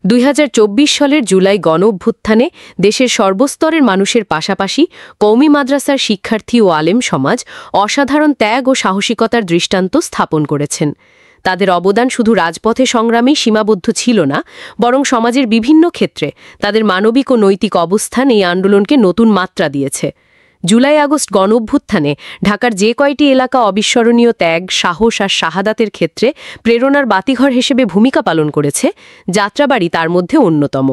২০২৪ সালের জুলাই গণঅভ্যুত্থানে দেশের সর্বস্তরের মানুষের পাশাপাশি কওমি মাদ্রাসার শিক্ষার্থী ও আলেম সমাজ অসাধারণ ত্যাগ ও সাহসিকতার দৃষ্টান্ত স্থাপন করেছেন। তাদের অবদান শুধু রাজপথে সংগ্রামেই সীমাবদ্ধ ছিল না, বরং সমাজের বিভিন্ন ক্ষেত্রে তাদের মানবিক ও নৈতিক অবস্থান এই আন্দোলনকে নতুন মাত্রা দিয়েছে। জুলাই আগস্ট গণঅভ্যুত্থানে ঢাকার যে কয়টি এলাকা অবিস্মরণীয় ত্যাগ, সাহস আর শাহাদাতের ক্ষেত্রে প্রেরণার বাতিঘর হিসেবে ভূমিকা পালন করেছে, যাত্রাবাড়ি তার মধ্যে অন্যতম।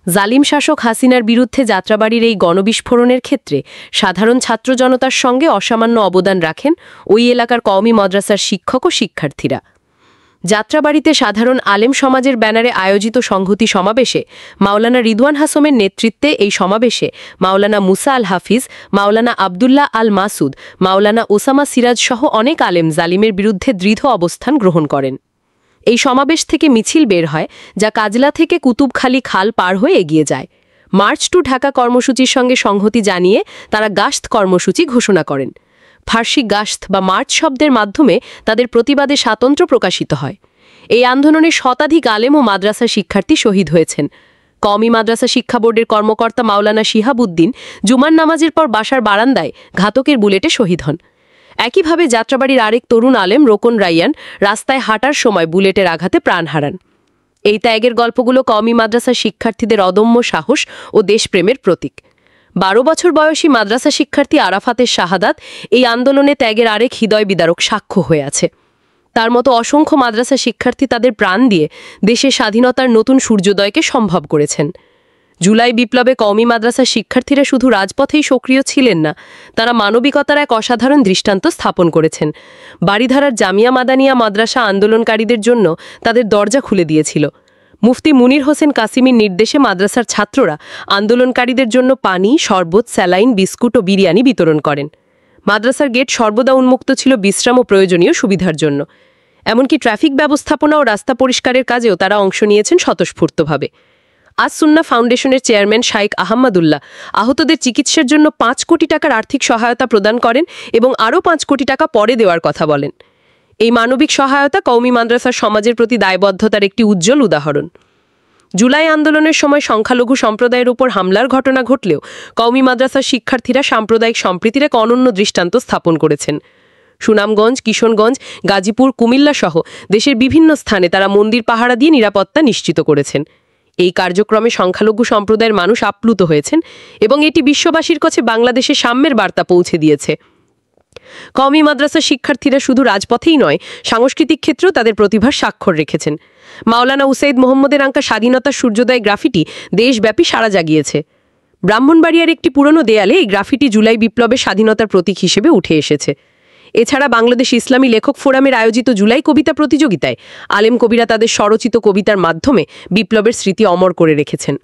জালিম শাসক হাসিনার বিরুদ্ধে যাত্রাবাড়ির এই গণবিস্ফোরণের ক্ষেত্রে সাধারণ ছাত্র জনতার সঙ্গে অসামান্য অবদান রাখেন ওই এলাকার কওমি মাদ্রাসার শিক্ষক ও শিক্ষার্থীরা। যাত্রাবাড়িতে সাধারণ আলেম সমাজের ব্যানারে আয়োজিত সংহতি সমাবেশে মাওলানা রিদওয়ান হাসমের নেতৃত্বে এই সমাবেশে মাওলানা মুসা আল হাফিজ, মাওলানা আবদুল্লাহ আল মাসুদ, মাওলানা ওসামা সিরাজ সহ অনেক আলেম জালিমের বিরুদ্ধে দৃঢ় অবস্থান গ্রহণ করেন। এই সমাবেশ থেকে মিছিল বের হয়, যা কাজলা থেকে কুতুবখালী খাল পার হয়ে এগিয়ে যায়। মার্চ টু ঢাকা কর্মসূচির সঙ্গে সংহতি জানিয়ে তারা গাশত কর্মসূচি ঘোষণা করেন। ফার্সি গাশত বা মার্চ শব্দের মাধ্যমে তাদের প্রতিবাদে স্বাতন্ত্র্য প্রকাশিত হয়। এই আন্দোলনে শতাধিক আলেম ও মাদ্রাসা শিক্ষার্থী শহীদ হয়েছেন। কওমি মাদ্রাসা শিক্ষা বোর্ডের কর্মকর্তা মাওলানা শিহাবুদ্দিন জুমার নামাজের পর বাসার বারান্দায় ঘাতকের বুলেটে শহীদ হন। একইভাবে যাত্রাবাড়ির আরেক তরুণ আলেম রোকন রাইয়ান রাস্তায় হাঁটার সময় বুলেটের আঘাতে প্রাণ হারান। এই ত্যাগের গল্পগুলো কওমি মাদ্রাসা শিক্ষার্থীদের অদম্য সাহস ও দেশপ্রেমের প্রতীক। 12 বছর বয়সী মাদ্রাসা শিক্ষার্থী আরাফাতের শাহাদাত এই আন্দোলনে ত্যাগের আরেক হৃদয় বিদারক সাক্ষ্য হয়ে আছে। তার মতো অসংখ্য মাদ্রাসা শিক্ষার্থী তাদের প্রাণ দিয়ে দেশের স্বাধীনতার নতুন সূর্যোদয়কে সম্ভব করেছেন। জুলাই বিপ্লবে কওমি মাদ্রাসা শিক্ষার্থীরা শুধু রাজপথেই সক্রিয় ছিলেন না, তারা মানবিকতার এক অসাধারণ দৃষ্টান্ত স্থাপন করেছেন। বারিধারার জামিয়া মাদানিয়া মাদ্রাসা আন্দোলনকারীদের জন্য তাদের দরজা খুলে দিয়েছিল। মুফতি মুনির হোসেন কাসিমির নির্দেশে মাদ্রাসার ছাত্ররা আন্দোলনকারীদের জন্য পানি, শরবত, স্যালাইন, বিস্কুট ও বিরিয়ানি বিতরণ করেন। মাদ্রাসার গেট সর্বদা উন্মুক্ত ছিল বিশ্রাম ও প্রয়োজনীয় সুবিধার জন্য। এমনকি ট্রাফিক ব্যবস্থাপনা ও রাস্তা পরিষ্কারের কাজেও তারা অংশ নিয়েছেন স্বতঃস্ফূর্তভাবে। আজ সুন্নাহ ফাউন্ডেশনের চেয়ারম্যান শাইখ আহমদুল্লাহ আহতদের চিকিৎসার জন্য 5 কোটি টাকার আর্থিক সহায়তা প্রদান করেন এবং আরও 5 কোটি টাকা পরে দেওয়ার কথা বলেন। এই মানবিক সহায়তা কওমি মাদ্রাসার সমাজের প্রতি দায়বদ্ধতার একটি উজ্জ্বল উদাহরণ। জুলাই আন্দোলনের সময় সংখ্যালঘু সম্প্রদায়ের উপর হামলার ঘটনা ঘটলেও কওমি মাদ্রাসার শিক্ষার্থীরা সাম্প্রদায়িক সম্প্রীতির এক অনন্য দৃষ্টান্ত স্থাপন করেছেন। সুনামগঞ্জ, কিশোরগঞ্জ, গাজীপুর, কুমিল্লা সহ দেশের বিভিন্ন স্থানে তারা মন্দির পাহারা দিয়ে নিরাপত্তা নিশ্চিত করেছেন। এই কার্যক্রমে সংখ্যালঘু সম্প্রদায়ের মানুষ আপ্লুত হয়েছেন এবং এটি বিশ্ববাসীর কাছে বাংলাদেশে সাম্যের বার্তা পৌঁছে দিয়েছে। কওমি মাদ্রাসার শিক্ষার্থীরা শুধু রাজপথেই নয়, সাংস্কৃতিক ক্ষেত্রেও তাদের প্রতিভার স্বাক্ষর রেখেছেন। মাওলানা উসাইদ মোহাম্মদের আঙ্কা স্বাধীনতার সূর্যোদয় গ্রাফিটি দেশব্যাপী সাড়া জাগিয়েছে। ব্রাহ্মণবাড়িয়ার একটি পুরনো দেয়ালে এই গ্রাফিটি জুলাই বিপ্লবের স্বাধীনতার প্রতীক হিসেবে উঠে এসেছে। এছাড়া বাংলাদেশ ইসলামী লেখক ফোরামের আয়োজিত জুলাই কবিতা প্রতিযোগিতায় আলেম কবিরা তাদের স্বরচিত কবিতার মাধ্যমে বিপ্লবের স্মৃতি অমর করে রেখেছেন।